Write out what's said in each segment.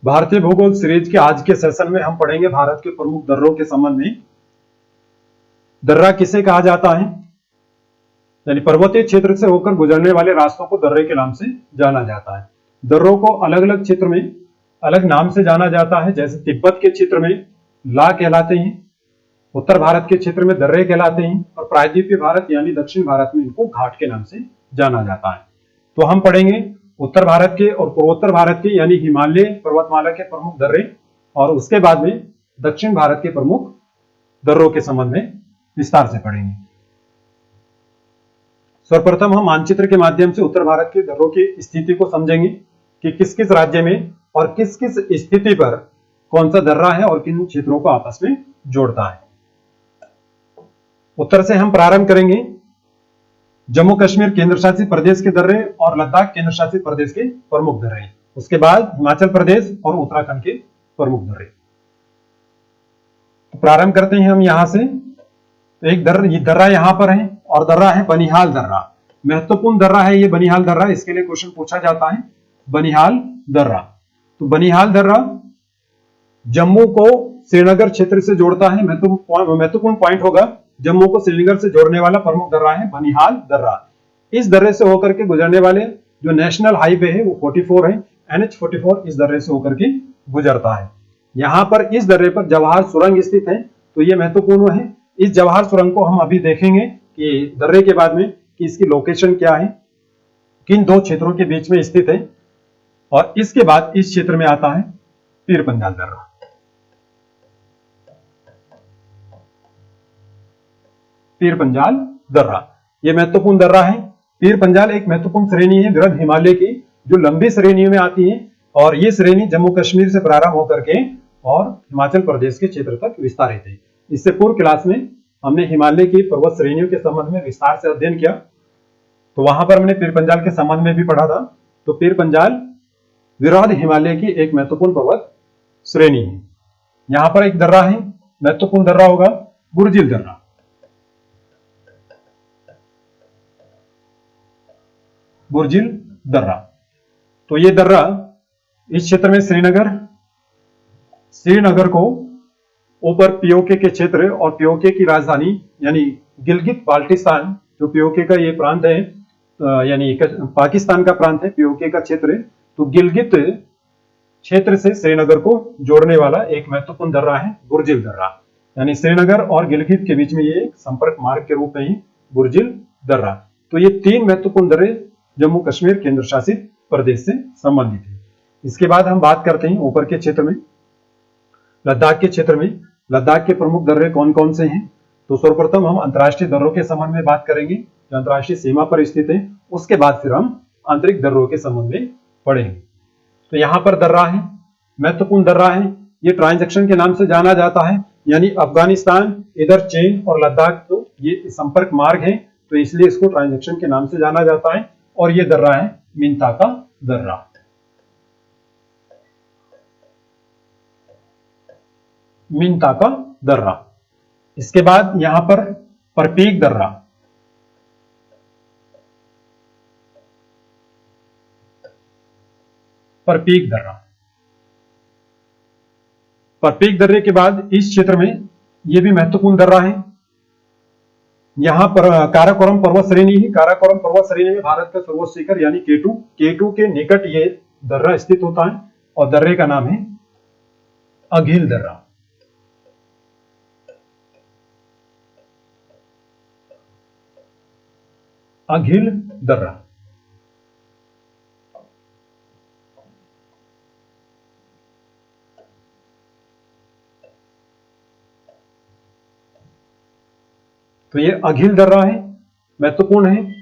भारतीय भूगोल सीरीज के आज के सेशन में हम पढ़ेंगे भारत के प्रमुख दर्रों के संबंध में। दर्रा किसे कहा जाता है? यानी पर्वतीय क्षेत्र से होकर गुजरने वाले रास्तों को दर्रे के नाम से जाना जाता है। दर्रों को अलग अलग क्षेत्र में अलग नाम से जाना जाता है। जैसे तिब्बत के क्षेत्र में ला कहलाते हैं, उत्तर भारत के क्षेत्र में दर्रे कहलाते हैं, और प्रायद्वीपीय भारत यानी दक्षिण भारत में इनको घाट के नाम से जाना जाता है। तो हम पढ़ेंगे उत्तर भारत के और पूर्वोत्तर भारत के यानी हिमालय पर्वतमाला के प्रमुख दर्रे, और उसके बाद में दक्षिण भारत के प्रमुख दर्रों के संबंध में विस्तार से पढ़ेंगे। सर्वप्रथम हम मानचित्र के माध्यम से उत्तर भारत के दर्रों की स्थिति को समझेंगे कि किस किस राज्य में और किस किस स्थिति पर कौन सा दर्रा है और किन क्षेत्रों को आपस में जोड़ता है। उत्तर से हम प्रारंभ करेंगे। जम्मू कश्मीर केंद्र शासित प्रदेश के दर्रे और लद्दाख केंद्र शासित प्रदेश के प्रमुख दर्रे। उसके बाद हिमाचल प्रदेश और उत्तराखंड के प्रमुख दर्रे। तो प्रारंभ करते हैं हम यहां से। एक दर्रा यहां पर है और दर्रा है बनिहाल दर्रा। महत्वपूर्ण दर्रा है ये बनिहाल दर्रा, इसके लिए क्वेश्चन पूछा जाता है बनिहाल दर्रा। तो बनिहाल दर्रा जम्मू को श्रीनगर क्षेत्र से जोड़ता है। महत्वपूर्ण पॉइंट होगा, जम्मू को श्रीनगर से जोड़ने वाला प्रमुख दर्रा है बनिहाल दर्रा। इस दर्रे से होकर के गुजरने वाले जो नेशनल हाईवे है वो 44 है, NH44 इस दर्रे से होकर के गुजरता है। यहां पर इस दर्रे पर जवाहर सुरंग स्थित है, तो ये महत्वपूर्ण है। इस जवाहर सुरंग को हम अभी देखेंगे कि दर्रे के बाद में कि इसकी लोकेशन क्या है, किन दो क्षेत्रों के बीच में स्थित है। और इसके बाद इस क्षेत्र में आता है पीर पंजाल दर्रा। पीर पंजाल दर्रा यह महत्वपूर्ण दर्रा है। पीर पंजाल एक महत्वपूर्ण श्रेणी है वृहद हिमालय की, जो लंबी श्रेणियों में आती है, और ये श्रेणी जम्मू कश्मीर से प्रारंभ होकर के और हिमाचल प्रदेश के क्षेत्र तक विस्तारित है। इससे पूर्व क्लास में हमने हिमालय की पर्वत श्रेणियों के संबंध में विस्तार से अध्ययन किया, तो वहां पर हमने पीर पंजाल के संबंध में भी पढ़ा था। तो पीर पंजाल वृहद हिमालय की एक महत्वपूर्ण पर्वत श्रेणी है। यहां पर एक दर्रा है, महत्वपूर्ण दर्रा होगा गुरजिल दर्रा। गुरजिल दर्रा, तो ये दर्रा इस क्षेत्र में श्रीनगर को ऊपर पीओके के क्षेत्र और पीओके की राजधानी यानी गिलगित बाल्टिस्तान, जो पीओके का ये प्रांत है यानी पाकिस्तान का प्रांत है पीओके का क्षेत्र, तो गिलगित क्षेत्र से श्रीनगर को जोड़ने वाला एक महत्वपूर्ण दर्रा है गुरजिल दर्रा। यानी श्रीनगर और गिलगित के बीच में ये एक संपर्क मार्ग के रूप में ही गुरजिल दर्रा। तो ये तीन महत्वपूर्ण दर्रे जम्मू कश्मीर केंद्र शासित प्रदेश से संबंधित है। इसके बाद हम बात करते हैं ऊपर के क्षेत्र में, लद्दाख के क्षेत्र में। लद्दाख के प्रमुख दर्रे कौन कौन से हैं? तो सर्वप्रथम हम अंतर्राष्ट्रीय दर्रों के संबंध में बात करेंगे जो अंतर्राष्ट्रीय सीमा पर स्थित है। उसके बाद फिर हम आंतरिक दर्रों के संबंध में पढ़ेंगे। तो यहां पर दर्रा है, महत्वपूर्ण दर्रा है, ये ट्रांजैक्शन के नाम से जाना जाता है। यानी अफगानिस्तान, इधर चीन और लद्दाख, तो ये संपर्क मार्ग है, तो इसलिए इसको ट्रांजैक्शन के नाम से जाना जाता है। और ये दर्रा है मिंता का दर्रा। मिंता का दर्रा। इसके बाद यहां पर परपीक दर्रा। परपीक दर्रा। परपीक दर्रे के बाद इस क्षेत्र में यह भी महत्वपूर्ण दर्रा है। यहां पर काराकोरम पर्वत श्रेणी है। काराकोरम पर्वत श्रेणी में भारत का सर्वोच्च शिखर यानी केटू के निकट ये दर्रा स्थित होता है, और दर्रे का नाम है अघिल दर्रा। अघिल दर्रा। तो ये अघिल दर्रा है, महत्वपूर्ण है।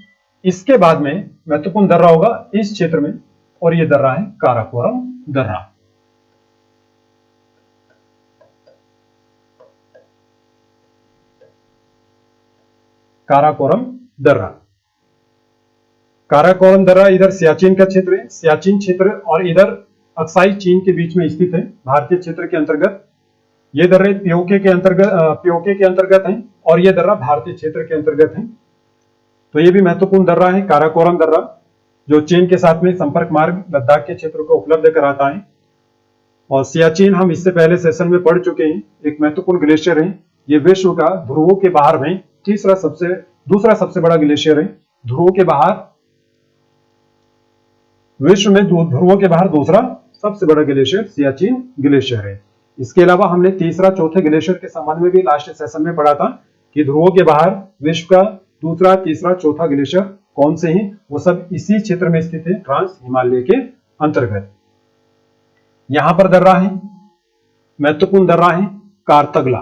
इसके बाद में महत्वपूर्ण दर्रा होगा इस क्षेत्र में, और ये दर्रा है काराकोरम दर्रा। काराकोरम दर्रा। काराकोरम दर्रा इधर सियाचिन का क्षेत्र है, सियाचिन क्षेत्र, और इधर अक्साई चीन के बीच में स्थित है भारतीय क्षेत्र के अंतर्गत। ये दर्रे पीओके के अंतर्गत हैं, और ये दर्रा भारतीय क्षेत्र के अंतर्गत है। तो ये भी महत्वपूर्ण दर्रा है काराकोरम दर्रा, जो चीन के साथ में संपर्क मार्ग लद्दाख के क्षेत्र को उपलब्ध कराता है। और सियाचिन हम इससे पहले सेशन में पढ़ चुके हैं, एक महत्वपूर्ण ग्लेशियर है। ये विश्व का ध्रुवों के बाहर में दूसरा सबसे बड़ा ग्लेशियर है। ध्रुवों के बाहर, विश्व में ध्रुवों के बाहर दूसरा सबसे बड़ा ग्लेशियर सियाचिन ग्लेशियर है। इसके अलावा हमने तीसरा चौथे ग्लेशियर के संबंध में भी लास्ट सेशन में पढ़ा था कि ध्रुवों के बाहर विश्व का दूसरा, तीसरा, चौथा ग्लेशियर कौन से हैं, वो सब इसी क्षेत्र में स्थित है, ट्रांस हिमालय के अंतर्गत। यहां पर दर्रा है, महत्वपूर्ण दर्रा है कारतगला।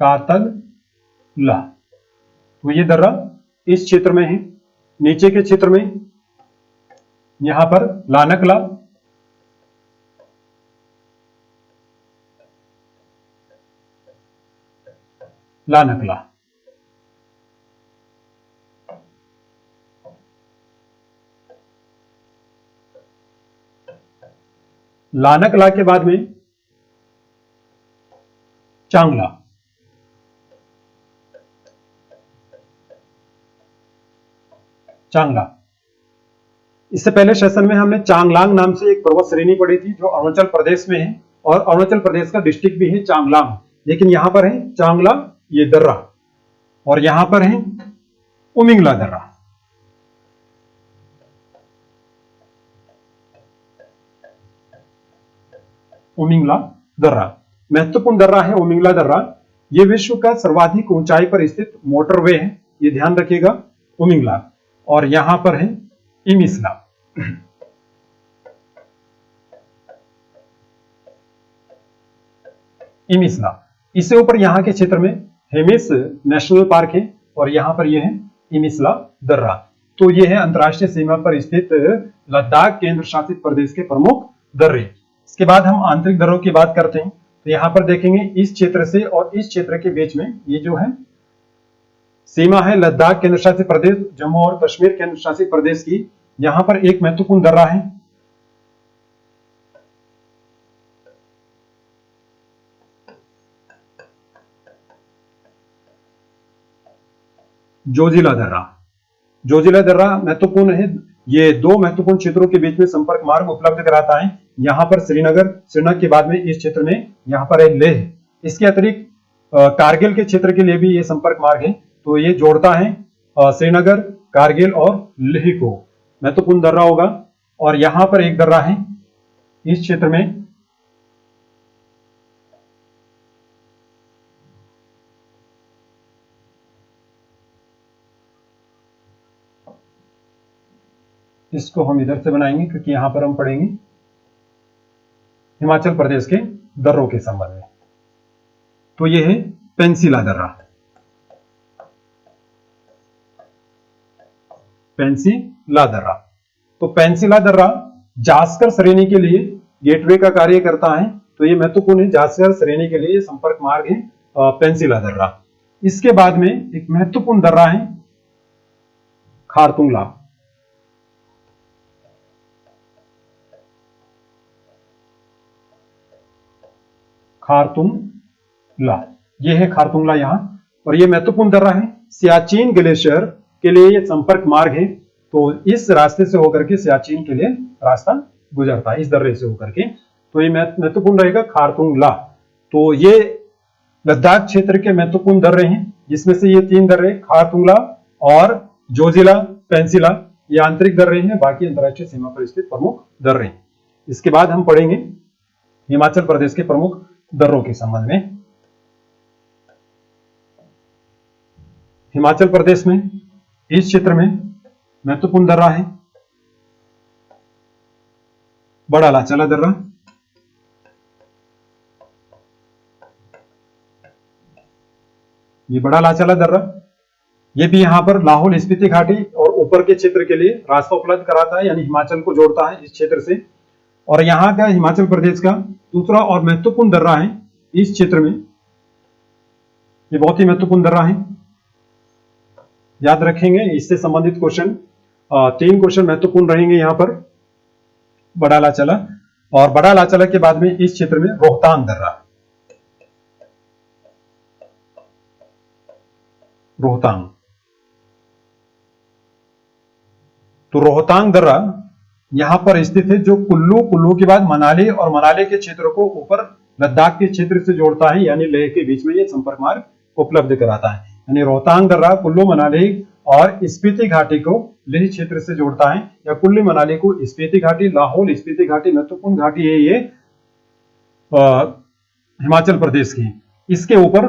कारतगला, तो ये दर्रा इस क्षेत्र में है। नीचे के क्षेत्र में यहां पर लानकला, लानकला, लानकला के बाद में चांगला। चांगला, इससे पहले सेशन में हमने चांगलांग नाम से एक पर्वत श्रेणी पढ़ी थी जो अरुणाचल प्रदेश में है, और अरुणाचल प्रदेश का डिस्ट्रिक्ट भी है चांगलांग। लेकिन यहां पर है चांगला ये दर्रा, और यहां पर है उमिंगला दर्रा। उमिंगला दर्रा महत्वपूर्ण दर्रा है। उमिंगला दर्रा ये विश्व का सर्वाधिक ऊंचाई पर स्थित मोटरवे है, ये ध्यान रखिएगा, उमिंगला। और यहां पर है इमिसला। इमिसला, इससे ऊपर यहां के क्षेत्र में हेमिस नेशनल पार्क है, और यहां पर यह है इमिसला दर्रा। तो यह है अंतरराष्ट्रीय सीमा पर स्थित लद्दाख केंद्र शासित प्रदेश के प्रमुख दर्रे। इसके बाद हम आंतरिक दर्रों की बात करते हैं। तो यहां पर देखेंगे इस क्षेत्र से और इस क्षेत्र के बीच में ये जो है सीमा है लद्दाख केंद्र शासित प्रदेश, जम्मू और कश्मीर केंद्र शासित प्रदेश की। यहां पर एक महत्वपूर्ण दर्रा है जोजिला दर्रा। जोजिला दर्रा महत्वपूर्ण है, ये दो महत्वपूर्ण क्षेत्रों के बीच में संपर्क मार्ग उपलब्ध कराता है। यहां पर श्रीनगर के बाद में इस क्षेत्र में यहां पर है लेह। इसके अतिरिक्त कारगिल के क्षेत्र के लिए भी ये संपर्क मार्ग है, तो ये जोड़ता है श्रीनगर, कारगिल और लेह को। महत्वपूर्ण दर्रा होगा। और यहां पर एक दर्रा है इस क्षेत्र में, इसको हम इधर से बनाएंगे क्योंकि यहां पर हम पढ़ेंगे हिमाचल प्रदेश के दर्रों के संबंध में। तो यह है पेंसिला दर्रा। पेंसिला दर्रा, तो पेंसिला दर्रा जास्कर श्रेणी के लिए गेटवे का कार्य करता है। तो यह महत्वपूर्ण है, जास्कर श्रेणी के लिए संपर्क मार्ग है पेंसिला दर्रा। इसके बाद में एक महत्वपूर्ण दर्रा है खारतुंगला। खारतुंगला, यह है खारतुंगला यहां, और यह महत्वपूर्ण दर्रा है। सियाचिन ग्लेशियर के लिए यह संपर्क मार्ग है, तो इस रास्ते से होकर के सियाचिन के लिए रास्ता गुजरता है, इस दर्रे से होकर के। तो ये महत्वपूर्ण रहेगा खारतुंगला। तो ये लद्दाख क्षेत्र के महत्वपूर्ण दर्रे हैं, जिसमें से ये तीन दर्रे खारतुंगला और जोजिला, पेंसिला, ये आंतरिक दर्रे हैं, बाकी अंतरराष्ट्रीय सीमा पर स्थित प्रमुख दर्रे हैं। इसके बाद हम पढ़ेंगे हिमाचल प्रदेश के प्रमुख दर्रों के संबंध में। हिमाचल प्रदेश में इस क्षेत्र में महत्वपूर्ण दर्रा है बड़ा लाचला दर्रा। ये बड़ा लाचला दर्रा, ये भी यहां पर लाहौल स्पीति घाटी और ऊपर के क्षेत्र के लिए रास्ता उपलब्ध कराता है, यानी हिमाचल को जोड़ता है इस क्षेत्र से। और यहां का हिमाचल प्रदेश का दूसरा और महत्वपूर्ण दर्रा है इस क्षेत्र में, ये बहुत ही महत्वपूर्ण दर्रा है, याद रखेंगे। इससे संबंधित क्वेश्चन, 3 क्वेश्चन महत्वपूर्ण रहेंगे यहां पर। बड़ा लाचला, और बड़ा लाचला के बाद में इस क्षेत्र में रोहतांग दर्रा। रोहतांग, तो रोहतांग दर्रा यहां पर स्थित है, जो कुल्लू, कुल्लू के बाद मनाली और मनाली के क्षेत्र को ऊपर लद्दाख के क्षेत्र से जोड़ता है, यानी लेह के बीच में ये संपर्क मार्ग उपलब्ध कराता है। यानी रोहतांग दर्रा कुल्लू मनाली और स्पीति घाटी को लेह क्षेत्र से जोड़ता है, या कुल्लू मनाली को स्पीति घाटी, लाहौल स्पीति घाटी महत्वपूर्ण घाटी है ये हिमाचल प्रदेश की। इसके ऊपर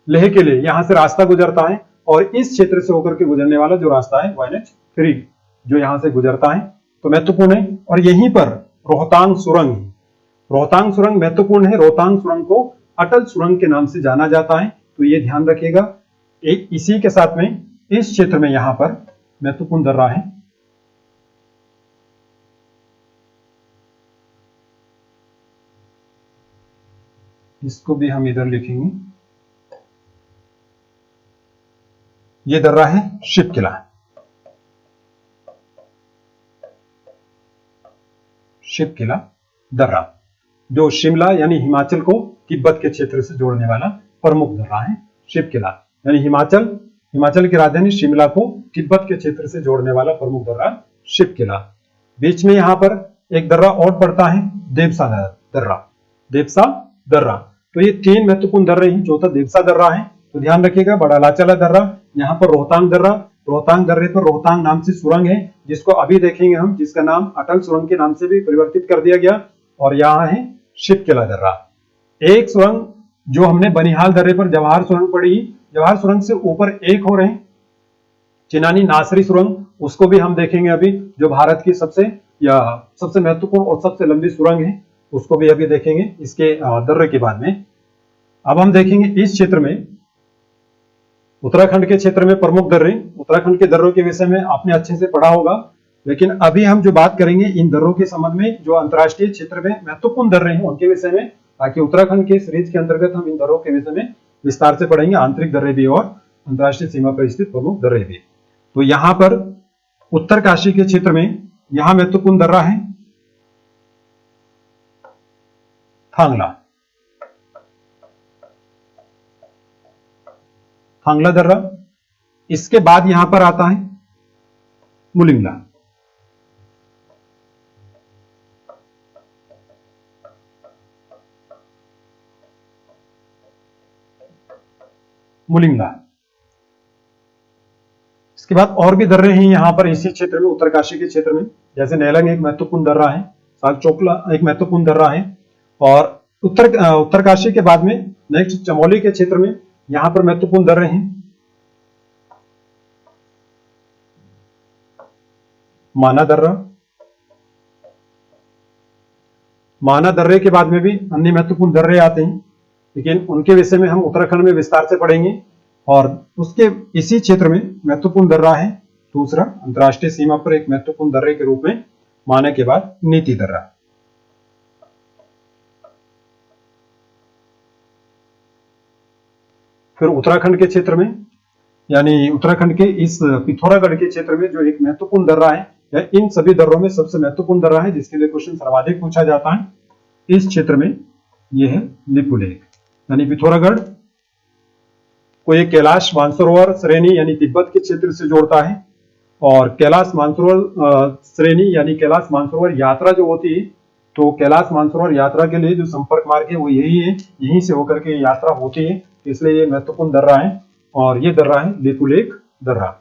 लेह के लिए यहां से रास्ता गुजरता है, और इस क्षेत्र से होकर के गुजरने वाला जो रास्ता है वो NH3 जो यहां से गुजरता है, तो महत्वपूर्ण है। और यहीं पर रोहतांग सुरंग है। रोहतांग सुरंग महत्वपूर्ण है। रोहतांग सुरंग को अटल सुरंग के नाम से जाना जाता है, तो ये ध्यान रखिएगा। इसी के साथ में इस क्षेत्र में यहां पर महत्वपूर्ण दर्रा है इसको भी हम इधर लिखेंगे, ये दर्रा है शिवकिला। शिवकिला दर्रा जो शिमला यानी हिमाचल को तिब्बत के क्षेत्र से जोड़ने वाला प्रमुख दर्रा है शिवकिला, यानी हिमाचल की राजधानी शिमला को तिब्बत के क्षेत्र से जोड़ने वाला प्रमुख दर्रा शिवकिला। बीच में यहां पर एक दर्रा और पड़ता है, देवसा दर्रा। देवसा दर्रा, तो ये तीन महत्वपूर्ण दर्रे हैं। चौथा देवसा दर्रा है, तो ध्यान रखिएगा। बड़ा लाचला दर्रा, यहाँ पर रोहतांग दर्रा, रोहतांग दर्रे पर रोहतांग नाम से सुरंग है, जिसको अभी देखेंगे हम, जिसका नाम अटल सुरंग के नाम से भी परिवर्तित कर दिया गया। और यहाँ है शिवकिला दर्रा। एक सुरंग जो हमने बनिहाल दर्रे पर जवाहर सुरंग पड़ी, जवाहर सुरंग से ऊपर एक और है चिनानी नासरी सुरंग, उसको भी हम देखेंगे अभी, जो भारत की सबसे महत्वपूर्ण और सबसे लंबी सुरंग है, उसको भी अभी देखेंगे इसके दर्रे के बाद में। अब हम देखेंगे इस क्षेत्र में, उत्तराखंड के क्षेत्र में प्रमुख दर्रे। उत्तराखंड के दर्रों के विषय में आपने अच्छे से पढ़ा होगा, लेकिन अभी हम जो बात करेंगे इन दर्रों के संबंध में, जो अंतर्राष्ट्रीय क्षेत्र में महत्वपूर्ण दर्रे हैं उनके विषय में, ताकि उत्तराखंड के सीरीज के अंतर्गत हम इन दर्रों के विषय में विस्तार से पढ़ेंगे, आंतरिक दर्रे भी और अंतर्राष्ट्रीय सीमा पर स्थित प्रमुख दर्रे भी। तो यहां पर उत्तरकाशी के क्षेत्र में यहां महत्वपूर्ण दर्रा है थांगला। थांगला दर्रा, इसके बाद यहां पर आता है मुलिंगला। मुलिंगला, इसके बाद और भी दर्रे हैं यहां पर इसी क्षेत्र में, उत्तरकाशी के क्षेत्र में, जैसे नेलंग एक महत्वपूर्ण दर्रा है, सागचोकला एक महत्वपूर्ण दर्रा है, और उत्तरकाशी के बाद में नेक्स्ट चमोली के क्षेत्र में यहां पर महत्वपूर्ण दर्रे हैं माना दर्रा। माना दर्रे के बाद में भी अन्य महत्वपूर्ण दर्रे आते हैं, लेकिन उनके विषय में हम उत्तराखंड में विस्तार से पढ़ेंगे। और उसके इसी क्षेत्र में महत्वपूर्ण दर्रा है दूसरा, अंतर्राष्ट्रीय सीमा पर एक महत्वपूर्ण दर्रे के रूप में माना के बाद नीति दर्रा। फिर उत्तराखंड के क्षेत्र में, यानी उत्तराखंड के इस पिथौरागढ़ के क्षेत्र में जो एक महत्वपूर्ण दर्रा है, या इन सभी दर्रों में सबसे महत्वपूर्ण दर्रा है जिसके लिए क्वेश्चन सर्वाधिक पूछा जाता है इस क्षेत्र में, यह है लिपुलेख। यानी पिथौरागढ़ को एक कैलाश मानसरोवर श्रेणी यानी तिब्बत के क्षेत्र से जोड़ता है, और कैलाश मानसरोवर श्रेणी यानी कैलाश मानसरोवर यात्रा जो होती है, तो कैलाश मानसरोवर यात्रा के लिए जो संपर्क मार्ग है वो यही है, यहीं से होकर के यात्रा होती है, इसलिए ये महत्वपूर्ण दर्रा है, और ये दर्रा है लिपुलेख दर्रा।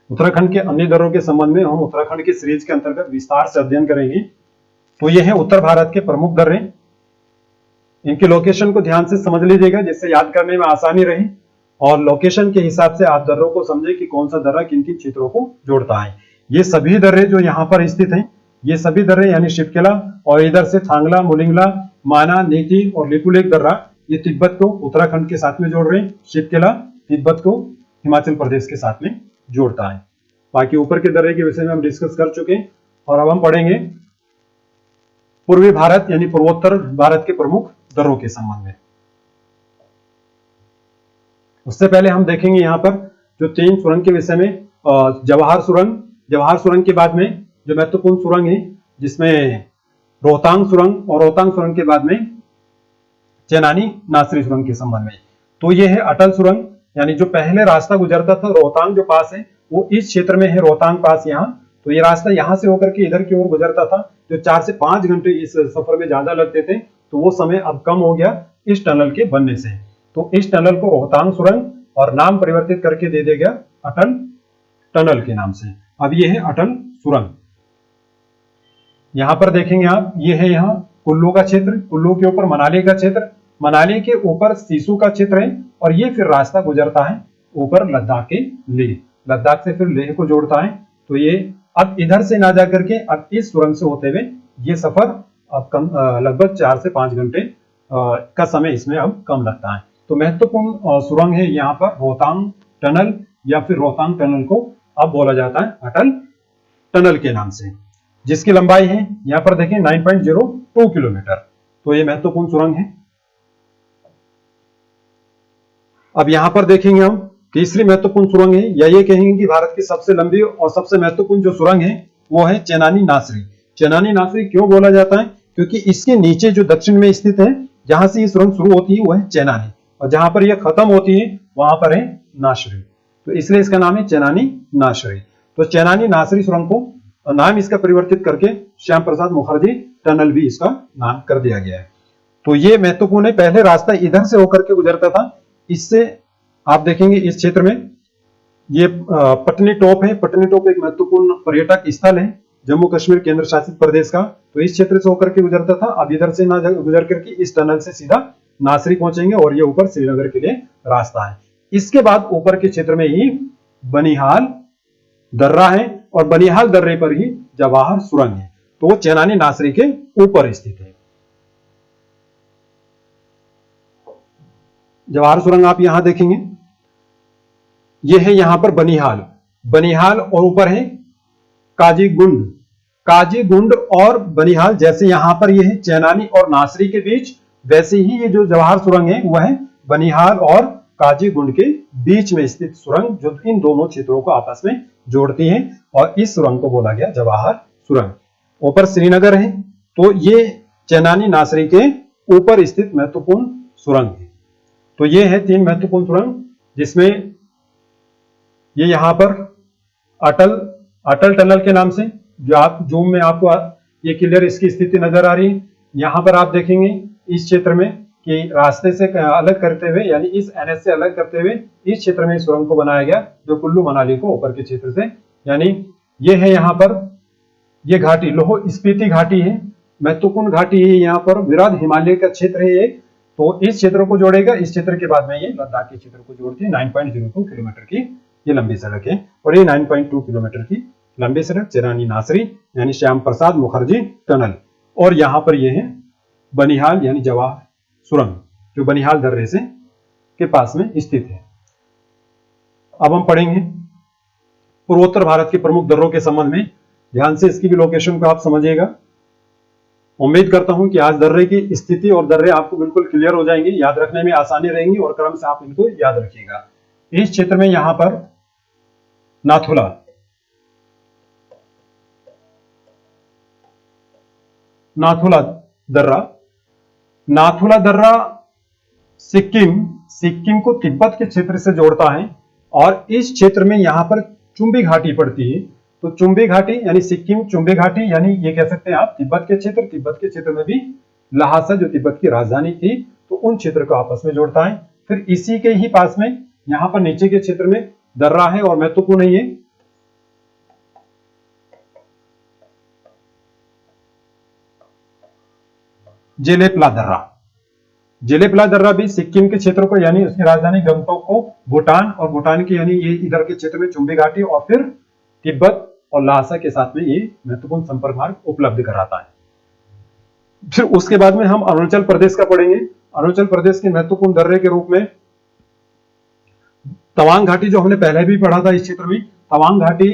उत्तराखंड के अन्य दर्रों के संबंध में हम उत्तराखंड के सीरीज के अंतर्गत विस्तार से अध्ययन करेंगे। तो ये है उत्तर भारत के प्रमुख दर्रे। इनके लोकेशन को ध्यान से समझ लीजिएगा जिससे याद करने में आसानी रहे, और लोकेशन के हिसाब से आप दर्रों को समझे कि कौन सा दर्रा किन किन क्षेत्रों को जोड़ता है। ये सभी दर्रे जो यहाँ पर स्थित हैं, ये सभी दर्रे यानी शिवकिला, और इधर से थांगला, मुलिंगला, माना, नीति और लिपुलेख दर्रा, ये तिब्बत को उत्तराखंड के साथ में जोड़ रहे हैं। शिवकिला तिब्बत को हिमाचल प्रदेश के साथ में जोड़ता है। बाकी ऊपर के दर्रे के विषय में हम डिस्कस कर चुके हैं, और अब हम पढ़ेंगे पूर्वी भारत यानी पूर्वोत्तर भारत के प्रमुख दर्रों के संबंध में। उससे पहले हम देखेंगे यहाँ पर जो तीन सुरंग के विषय में, जवाहर सुरंग के बाद में जो महत्वपूर्ण सुरंग है जिसमें रोहतांग सुरंग, और रोहतांग सुरंग के बाद में चेनानी नासरी सुरंग के संबंध में। तो ये है अटल सुरंग, यानी जो पहले रास्ता गुजरता था रोहतांग जो पास है वो इस क्षेत्र में है, रोहतांग पास यहाँ। तो ये रास्ता यहाँ से होकर के इधर की ओर गुजरता था, जो 4 से 5 घंटे इस सफर में ज्यादा लगते थे, तो वो समय अब कम हो गया इस टनल के बनने से। तो इस टनल को रोहतांग सुरंग और नाम परिवर्तित करके दे दिया गया अटल टनल के नाम से। अब ये है अटल सुरंग। यहां पर देखेंगे आप, ये है यहाँ कुल्लू का क्षेत्र, कुल्लू के ऊपर मनाली का क्षेत्र, मनाली के ऊपर सिसु का क्षेत्र है, और ये फिर रास्ता गुजरता है ऊपर लद्दाख के लिए, लद्दाख से फिर लेह को जोड़ता है। तो ये अब इधर से ना जाकर के अब इस सुरंग से होते हुए ये सफर अब कम लगभग 4 से 5 घंटे का समय इसमें अब कम लगता है। तो महत्वपूर्ण सुरंग है यहाँ पर रोहतांग टनल, या फिर रोहतांग टनल को अब बोला जाता है अटल टनल के नाम से, जिसकी लंबाई है यहाँ पर देखें 9.02 किलोमीटर। तो ये महत्वपूर्ण सुरंग है। अब यहां पर देखेंगे हम तीसरी महत्वपूर्ण सुरंग है, या ये कहेंगे कि भारत की सबसे लंबी और सबसे महत्वपूर्ण जो सुरंग है वो है चेनानी नासरी। चेनानी नासरी क्यों बोला जाता है? क्योंकि इसके नीचे जो दक्षिण में स्थित है, जहां से ये सुरंग शुरू होती है वो है चेनानी, और जहां पर यह खत्म होती है वहां पर है नासरी, तो इसलिए इसका नाम है चेनानी नासरी। तो चेनानी नासरी सुरंग को नाम इसका परिवर्तित करके श्याम प्रसाद मुखर्जी टनल भी इसका नाम कर दिया गया है। तो ये महत्वपूर्ण है। पहले रास्ता इधर से होकर के गुजरता था, इससे आप देखेंगे इस क्षेत्र में ये पटनी टॉप है। पटनी टॉप एक महत्वपूर्ण पर्यटक स्थल है जम्मू कश्मीर केंद्र शासित प्रदेश का। तो इस क्षेत्र से होकर के गुजरता था, अब इधर से ना गुजर करके इस टनल से सीधा नासरी पहुंचेंगे, और ये ऊपर श्रीनगर के लिए रास्ता है। इसके बाद ऊपर के क्षेत्र में ही बनिहाल दर्रा है, और बनिहाल दर्रे पर ही जवाहर सुरंग है। तो वो चेनानी नासरी के ऊपर स्थित है। जवाहर सुरंग आप यहां देखेंगे, यह है यहां पर बनिहाल, बनिहाल और ऊपर है काजीगुंड। काजीगुंड और बनिहाल जैसे यहां पर यह है चेनानी और नासरी के बीच, वैसे ही ये जो जवाहर सुरंग है वह है बनिहाल और काजीगुंड के बीच में स्थित सुरंग, जो इन दोनों क्षेत्रों को आपस में जोड़ती है, और इस सुरंग को बोला गया जवाहर सुरंग। ऊपर श्रीनगर है, तो ये चेनानी नासरी के ऊपर स्थित महत्वपूर्ण सुरंग है। तो ये है 3 महत्वपूर्ण सुरंग, जिसमें ये यहां पर अटल टनल के नाम से, जो आप जूम में आपको ये क्लियर इसकी स्थिति नजर आ रही है। यहां पर आप देखेंगे इस क्षेत्र में कि रास्ते से अलग करते हुए, यानी इस एनएच से अलग करते हुए इस क्षेत्र में इस सुरंग को बनाया गया, जो कुल्लू मनाली को ऊपर के क्षेत्र से, यानी ये है यहां पर ये घाटी लोह स्पीति घाटी है, महत्वपूर्ण घाटी है। यहाँ पर विराट हिमालय का क्षेत्र है ये, तो इस क्षेत्र को जोड़ेगा। इस क्षेत्र के बाद में ये लद्दाख के क्षेत्र को जोड़ती है। 9.02 किलोमीटर की ये लंबी सड़क है, और ये 9.2 किलोमीटर की लंबी सड़क चेनानी नासरी यानी श्याम प्रसाद मुखर्जी टनल, और यहाँ पर ये है बनिहाल यानी जवाहर सुरंग, जो बनिहाल दर्रे से के पास में स्थित है। अब हम पढ़ेंगे पूर्वोत्तर भारत के प्रमुख दर्रों के संबंध में। ध्यान से इसकी भी लोकेशन को आप समझिएगा। उम्मीद करता हूं कि आज दर्रे की स्थिति और दर्रे आपको बिल्कुल क्लियर हो जाएंगे, याद रखने में आसानी रहेंगी, और क्रम से आप इनको याद रखिएगा। इस क्षेत्र में यहां पर नाथुला, नाथुला दर्रा सिक्किम को तिब्बत के क्षेत्र से जोड़ता है, और इस क्षेत्र में यहां पर चुंबी घाटी पड़ती है। तो चुंबी घाटी यानी सिक्किम चुंबी घाटी, यानी ये कह सकते हैं आप तिब्बत के क्षेत्र में भी लहासा जो तिब्बत की राजधानी थी, तो उन क्षेत्र को आपस में जोड़ता है। फिर इसी के ही पास में यहां पर नीचे के क्षेत्र में दर्रा है, और महत्वपूर्ण है ये जेलेपला दर्रा। जेलेपला दर्रा भी सिक्किम के क्षेत्र को, यानी उसकी राजधानी गंगटोक को, भूटान और भूटान की यानी ये इधर के क्षेत्र में चुंबी घाटी, और फिर तिब्बत और लहासा के साथ में ये महत्वपूर्ण संपर्क मार्ग उपलब्ध कराता है। फिर उसके बाद में हम अरुणाचल प्रदेश का पढ़ेंगे। अरुणाचल प्रदेश के महत्वपूर्ण दर्रे के रूप में तवांग घाटी, जो हमने पहले भी पढ़ा था इस क्षेत्र में। तवांग घाटी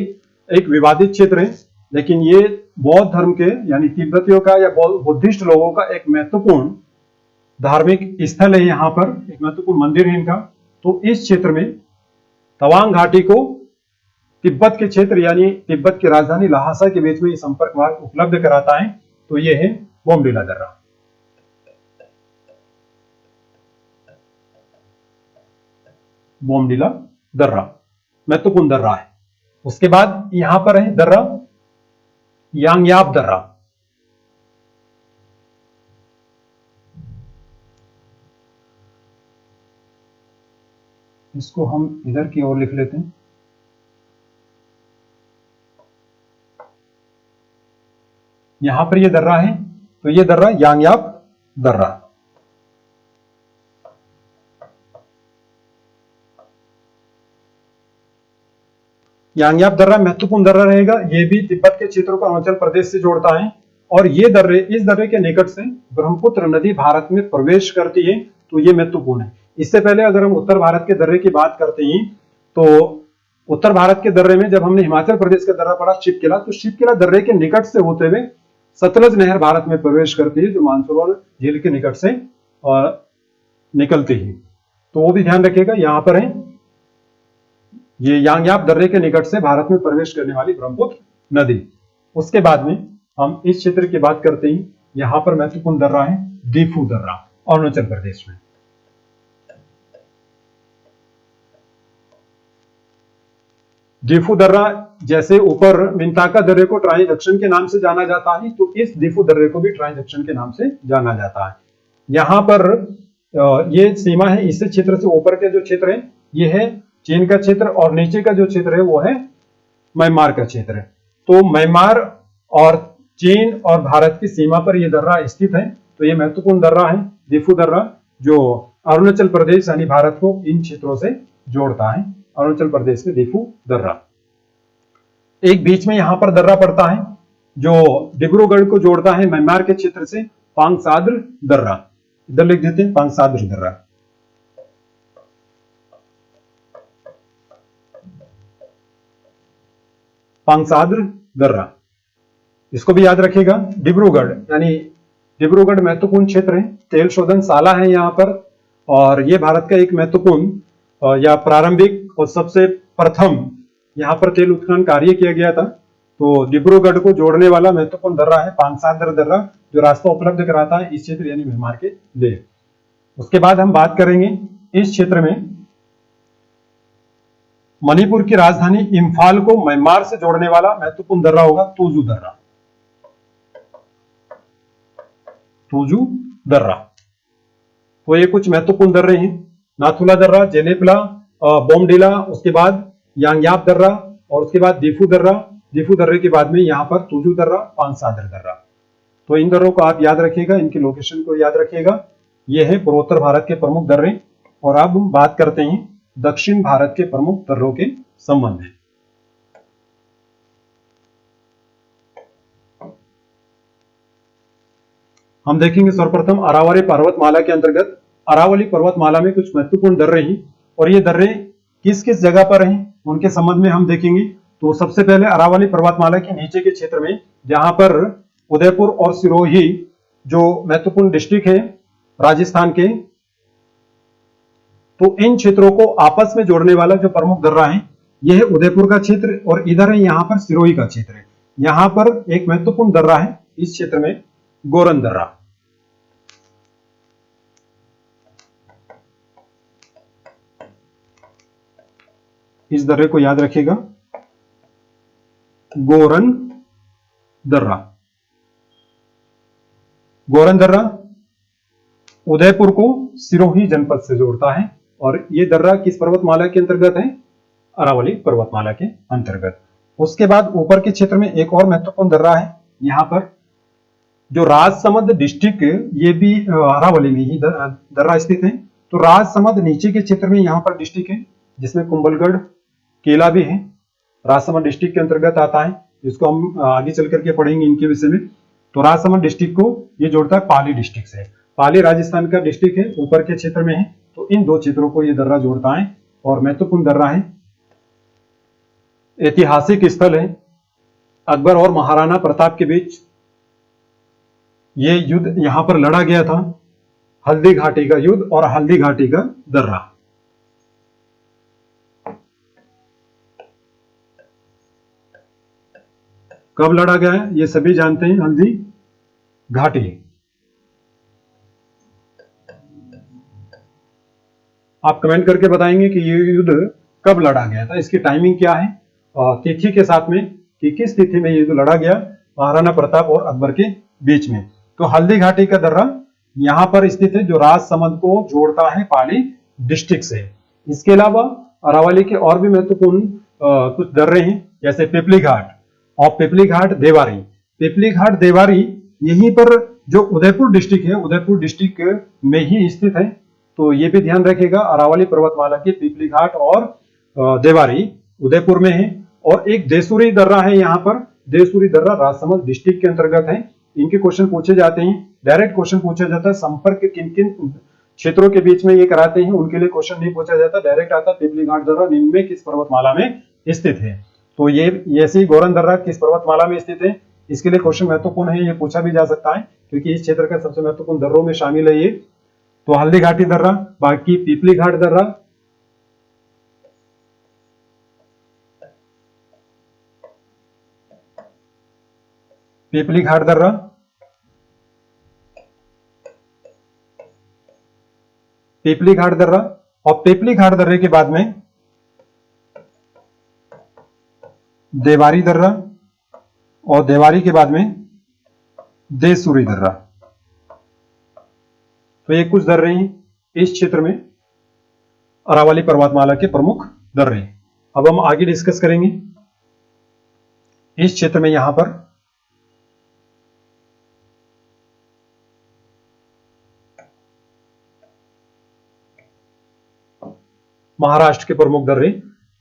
एक विवादित क्षेत्र है, लेकिन ये बौद्ध धर्म के यानी तिब्बतियों का या बुद्धिस्ट लोगों का एक महत्वपूर्ण धार्मिक स्थल है। यहाँ पर एक महत्वपूर्ण मंदिर है इनका। तो इस क्षेत्र में तवांग घाटी को तिब्बत के क्षेत्र यानी तिब्बत की राजधानी लहासा के बीच में ये संपर्क मार्ग उपलब्ध कराता है। तो ये है बोमडिला दर्रा। बोमडिला दर्रा महत्वपूर्ण दर्रा है। उसके बाद यहां पर है दर्रा यांगयाप दर्रा। इसको हम इधर की ओर लिख लेते हैं। यहां पर ये दर्रा है, तो ये दर्रा यांगयाप दर्रा। यांगयाप दर्रा महत्वपूर्ण दर्रा रहेगा। ये भी तिब्बत के क्षेत्रों को अरुणाचल प्रदेश से जोड़ता है और ये दर्रे, इस दर्रे के निकट से ब्रह्मपुत्र नदी भारत में प्रवेश करती है, तो ये महत्वपूर्ण है। इससे पहले अगर हम उत्तर भारत के दर्रे की बात करते हैं तो उत्तर भारत के दर्रे में जब हमने हिमाचल प्रदेश का दर्रा पढ़ा शिवकिला, तो शिवकिला दर्रे के निकट से होते हुए सतलज नहर भारत में प्रवेश करती है, जो मानसरोवर झील के निकट से निकलती है। तो वो भी ध्यान रखिएगा। यहां पर है ये यांगयाप दर्रे के निकट से भारत में प्रवेश करने वाली ब्रह्मपुत्र नदी। उसके बाद में हम इस क्षेत्र की बात करते हैं। यहां पर महत्वपूर्ण दर्रा है दीफू दर्रा, अरुणाचल प्रदेश में। दीफू दर्रा, जैसे ऊपर मिंताका दर्रे को ट्राई जंक्शन के नाम से जाना जाता है, तो इस दीफू दर्रे को भी ट्राई जंक्शन के नाम से जाना जाता है। यहां पर ये सीमा है, इस क्षेत्र से ऊपर के जो क्षेत्र है ये है चीन का क्षेत्र और नीचे का जो क्षेत्र है वो है म्यांमार का क्षेत्र है। तो म्यांमार और चीन और भारत की सीमा पर यह दर्रा स्थित है, तो यह महत्वपूर्ण दर्रा है दीफू दर्रा, जो अरुणाचल प्रदेश यानी भारत को इन क्षेत्रों से जोड़ता है। अरुणाचल प्रदेश में दीफू दर्रा। एक बीच में यहां पर दर्रा पड़ता है जो डिब्रूगढ़ को जोड़ता है म्यांमार के क्षेत्र से, पांगसाद्र दर्रा। इधर लिख देते हैं पांगसाद्र दर्रा। पांगसाद्र दर्रा, इसको भी याद रखिएगा। डिब्रूगढ़ यानी डिब्रूगढ़ महत्वपूर्ण क्षेत्र है, तेल शोधन शाला है यहां पर, और यह भारत का एक महत्वपूर्ण या प्रारंभिक और सबसे प्रथम यहां पर तेल उत्खनन कार्य किया गया था। तो डिब्रूगढ़ को जोड़ने वाला महत्वपूर्ण दर्रा है पांगसाद्र दर्रा, जो रास्ता उपलब्ध कराता है इस क्षेत्र यानी म्यांमार के लिए। उसके बाद हम बात करेंगे इस क्षेत्र में मणिपुर की राजधानी इंफाल को म्यांमार से जोड़ने वाला महत्वपूर्ण दर्रा होगा तुजू दर्रा। तुजू दर्रा, तो ये कुछ महत्वपूर्ण दर्रे हैं। नाथुला दर्रा, जेनेपला, बोमडिला, उसके बाद यांगयाप दर्रा और उसके बाद दीफू दर्रा। दीफू दर्रे के बाद में यहां पर तुजू दर्रा, पांगसाद्र दर्रा। तो इन दर्रों को आप याद रखिएगा, इनकी लोकेशन को याद रखिएगा। ये है पूर्वोत्तर भारत के प्रमुख दर्रे। और अब हम बात करते हैं दक्षिण भारत के प्रमुख दर्रों के संबंध में। हम देखेंगे सर्वप्रथम अरावली पर्वतमाला के अंतर्गत अरावली पर्वतमाला में कुछ महत्वपूर्ण दर्रे हैं, और ये दर्रे किस किस जगह पर हैं उनके संबंध में हम देखेंगे। तो सबसे पहले अरावली पर्वतमाला के नीचे के क्षेत्र में, जहां पर उदयपुर और सिरोही जो महत्वपूर्ण डिस्ट्रिक्ट है राजस्थान के, तो इन क्षेत्रों को आपस में जोड़ने वाला जो प्रमुख दर्रा है यह है उदयपुर का क्षेत्र, और इधर है यहां पर सिरोही का क्षेत्र है। यहां पर एक महत्वपूर्ण दर्रा है इस क्षेत्र में, गोरन दर्रा। इस दर्रे को याद रखिएगा, गोरन दर्रा। गोरन दर्रा उदयपुर को सिरोही जनपद से जोड़ता है, और यह दर्रा किस पर्वतमाला के अंतर्गत है? अरावली पर्वतमाला के अंतर्गत। उसके बाद ऊपर के क्षेत्र में एक और महत्वपूर्ण दर्रा है, यहां पर जो राजसमंद डिस्ट्रिक्ट, ये भी अरावली में ही दर्रा स्थित है। तो राजसमंद नीचे के क्षेत्र में यहां पर डिस्ट्रिक्ट है, जिसमें कुंभलगढ़ किला भी है, राजसमंद डिस्ट्रिक्ट के अंतर्गत आता है, जिसको हम आगे चल करके पढ़ेंगे इनके विषय में। तो राजसमंद डिस्ट्रिक्ट को ये जोड़ता है पाली डिस्ट्रिक्ट से। पाली राजस्थान का डिस्ट्रिक्ट है, ऊपर के क्षेत्र में है। तो इन दो क्षेत्रों को ये दर्रा जोड़ता है और महत्वपूर्ण दर्रा है। ऐतिहासिक स्थल है, अकबर और महाराणा प्रताप के बीच ये युद्ध यहां पर लड़ा गया था, हल्दी घाटी का युद्ध और हल्दी घाटी का दर्रा। कब लड़ा गया है ये सभी जानते हैं, हल्दी घाटी। आप कमेंट करके बताएंगे कि ये युद्ध कब लड़ा गया था, इसकी टाइमिंग क्या है, तिथि के साथ में कि किस तिथि में ये युद्ध लड़ा गया महाराणा प्रताप और अकबर के बीच में। तो हल्दी घाटी का दर्रा यहाँ पर स्थित है, जो राजसमंद को जोड़ता है पाली डिस्ट्रिक्ट से। इसके अलावा अरावली के और भी महत्वपूर्ण कुछ दर्रे हैं, जैसे पिपली घाट और पिपली घाट देवारी। पिपली घाट देवारी यहीं पर जो उदयपुर डिस्ट्रिक्ट है, उदयपुर डिस्ट्रिक्ट में ही स्थित है। तो ये भी ध्यान रखिएगा, अरावली पर्वतमाला के पिपली घाट और देवारी उदयपुर में है। और एक देसुरी दर्रा है यहाँ पर, देसुरी दर्रा राजसमंद डिस्ट्रिक्ट के अंतर्गत है। इनके क्वेश्चन पूछे जाते हैं, डायरेक्ट क्वेश्चन पूछा जाता है संपर्क किन किन क्षेत्रों के बीच में ये कराते हैं, उनके लिए क्वेश्चन नहीं पूछा जाता, डायरेक्ट आता पिपली घाट दर्रा निम्न में किस पर्वतमाला में स्थित है। तो ये ऐसी गोरन दर्रा किस पर्वतमाला में स्थित है, इसके लिए क्वेश्चन महत्वपूर्ण है, ये पूछा भी जा सकता है क्योंकि इस क्षेत्र का सबसे महत्वपूर्ण दर्रों में शामिल है ये। तो हल्दी घाटी दर्रा, बाकी पिपली घाट दर्रा, पिपली घाट दर्रा, पिपली घाट दर्रा और पिपली घाट दर्रे के बाद में देवारी दर्रा और देवारी के बाद में देसुरी दर्रा। तो ये कुछ दर्रे हैं इस क्षेत्र में अरावली पर्वतमाला के प्रमुख दर्रे। अब हम आगे डिस्कस करेंगे इस क्षेत्र में यहां पर महाराष्ट्र के प्रमुख दर्रे,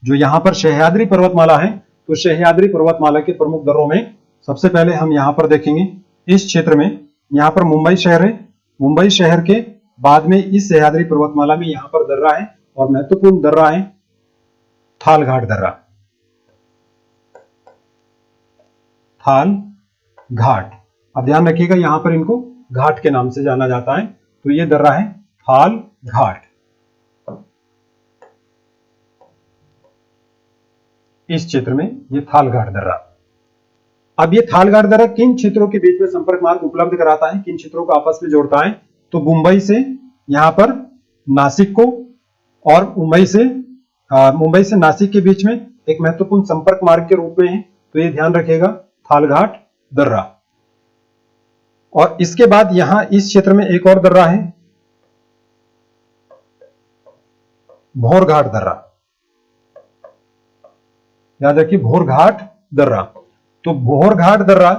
जो यहां पर सह्याद्री पर्वतमाला है। तो सह्याद्री पर्वतमाला के प्रमुख दर्रों में सबसे पहले हम यहां पर देखेंगे इस क्षेत्र में, यहां पर मुंबई शहर है। मुंबई शहर के बाद में इस सह्याद्री पर्वतमाला में यहां पर दर्रा है और महत्वपूर्ण दर्रा है थाल घाट दर्रा। थाल घाट, अब ध्यान रखिएगा यहां पर इनको घाट के नाम से जाना जाता है। तो ये दर्रा है थाल घाट। इस क्षेत्र में ये थाल घाट दर्रा। अब ये थाल घाट दर्रा किन क्षेत्रों के बीच में संपर्क मार्ग उपलब्ध कराता है, किन क्षेत्रों को आपस में जोड़ता है? तो मुंबई से यहां पर नासिक को और मुंबई से नासिक के बीच में एक महत्वपूर्ण संपर्क मार्ग के रूप में है। तो ये ध्यान रखिएगा थाल घाट दर्रा। और इसके बाद यहां इस क्षेत्र में एक और दर्रा है भोर घाट दर्रा। याद रखिए भोर घाट दर्रा। तो भोर घाट दर्रा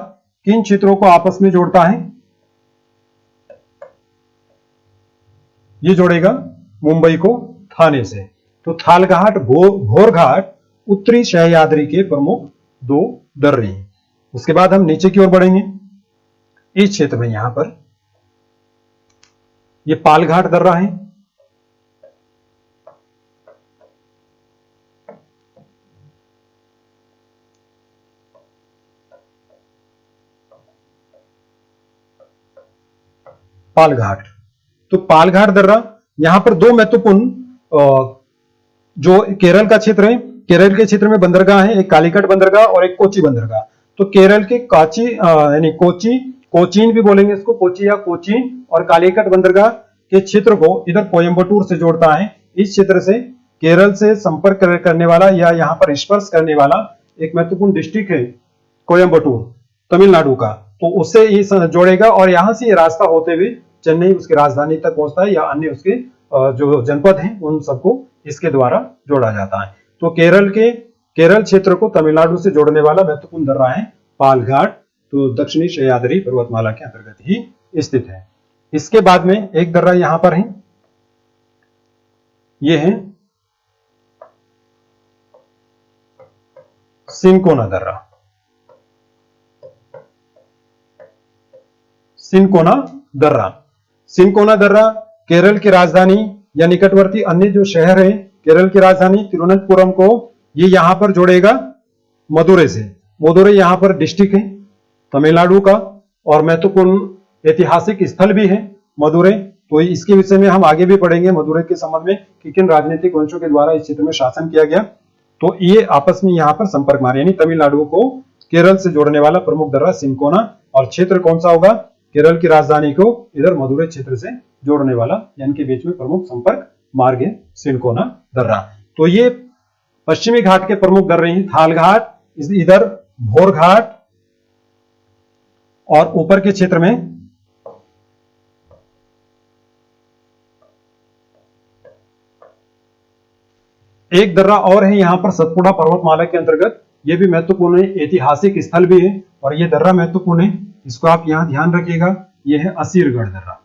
किन क्षेत्रों को आपस में जोड़ता है? ये जोड़ेगा मुंबई को थाने से। तो थाल घाट भोर घाट उत्तरी सह्याद्री के प्रमुख दो दर्रे हैं। उसके बाद हम नीचे की ओर बढ़ेंगे इस क्षेत्र में यहां पर ये पाल घाट दर्रा है। पाल घाट, तो पाल घाट दर्रा यहां पर दो महत्वपूर्ण जो केरल का क्षेत्र है, केरल के क्षेत्र में बंदरगाह है, एक कालीकट बंदरगाह और एक कोची बंदरगाह। तो केरल के काची यानी कोचीन भी बोलेंगे इसको, कोची या कोचीन, और कालीकट बंदरगाह के क्षेत्र को इधर कोयम्बटूर से जोड़ता है। इस क्षेत्र से केरल से संपर्क करने वाला या यहां पर स्पर्श करने वाला एक महत्वपूर्ण डिस्ट्रिक्ट है कोयम्बटूर, तमिलनाडु का। तो उससे ये जोड़ेगा और यहां से ये रास्ता होते हुए चेन्नई उसकी राजधानी तक पहुंचता है या अन्य उसके जो जनपद हैं उन सबको इसके द्वारा जोड़ा जाता है। तो केरल क्षेत्र को तमिलनाडु से जोड़ने वाला महत्वपूर्ण दर्रा है पाल घाट। तो दक्षिणी सह्याद्री पर्वतमाला के अंतर्गत ही स्थित है। इसके बाद में एक दर्रा यहां पर है, ये है सिनकोना दर्रा। सिनकोना दर्रा, सिनकोना दर्रा केरल की राजधानी या निकटवर्ती अन्य जो शहर है केरल की राजधानी तिरुवनंतपुरम को ये यहां पर जोड़ेगा मदुरै से। मदुरै यहां पर डिस्ट्रिक्ट है तमिलनाडु का और महत्वपूर्ण ऐतिहासिक स्थल भी है मदुरै। तो इसके विषय में हम आगे भी पढ़ेंगे मदुरै के संबंध में कि किन राजनीतिक वंशों के द्वारा इस क्षेत्र में शासन किया गया। तो ये आपस में यहां पर संपर्क मार्ग यानी तमिलनाडु को केरल से जोड़ने वाला प्रमुख दर्रा सिनकोना, और क्षेत्र कौन सा होगा? केरल की राजधानी को इधर मदुरै क्षेत्र से जोड़ने वाला, यानी के बीच में प्रमुख संपर्क मार्ग है सिंकोना दर्रा। तो ये पश्चिमी घाट के प्रमुख दर्रे हैं, थाल घाट, इधर भोर घाट, और ऊपर के क्षेत्र में एक दर्रा और है यहां पर सतपुड़ा पर्वतमाला के अंतर्गत, यह भी महत्वपूर्ण है, ऐतिहासिक स्थल भी है और यह दर्रा महत्वपूर्ण है, इसको आप यहां ध्यान रखिएगा। यह है असीरगढ़ दर्रा,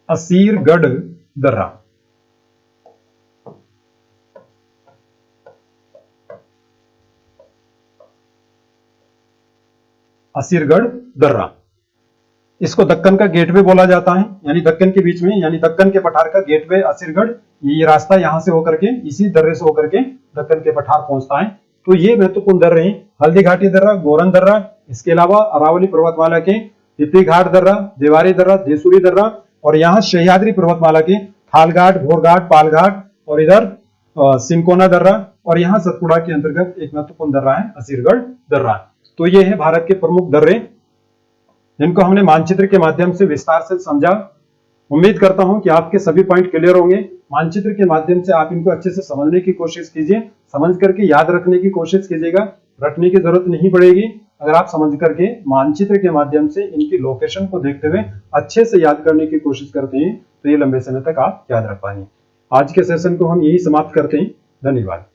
असीरगढ़ दर्रा। असीरगढ़ दर्रा, इसको दक्कन का गेटवे बोला जाता है, यानी दक्कन के बीच में, यानी दक्कन के पठार का गेटवे असीरगढ़। ये रास्ता यहां से होकर के, इसी दर्रे से होकर के दक्कन के पठार पहुंचता है। तो ये महत्वपूर्ण दर्रे हैं, हल्दी घाटी दर्रा, गोरन दर्रा, इसके अलावा अरावली पर्वतमाला के तितली घाट दर्रा, देवारी दर्रा, देसूरी दर्रा, और यहाँ सह्याद्री पर्वतमाला के थालघाट, भोरघाट, पालघाट, और इधर सिंकोना दर्रा, और यहाँ सतपुड़ा के अंतर्गत एक महत्वपूर्ण दर्रा है असीरगढ़ दर्रा। तो ये है भारत के प्रमुख दर्रे, जिनको हमने मानचित्र के माध्यम से विस्तार से समझा। उम्मीद करता हूं कि आपके सभी पॉइंट क्लियर होंगे। मानचित्र के माध्यम से आप इनको अच्छे से समझने की कोशिश कीजिए, समझ करके याद रखने की कोशिश कीजिएगा, रटने की जरूरत नहीं पड़ेगी। अगर आप समझ करके मानचित्र के माध्यम से इनकी लोकेशन को देखते हुए अच्छे से याद करने की कोशिश करते हैं तो ये लंबे समय तक आप याद रख पाएंगे। आज के सेशन को हम यही समाप्त करते हैं। धन्यवाद।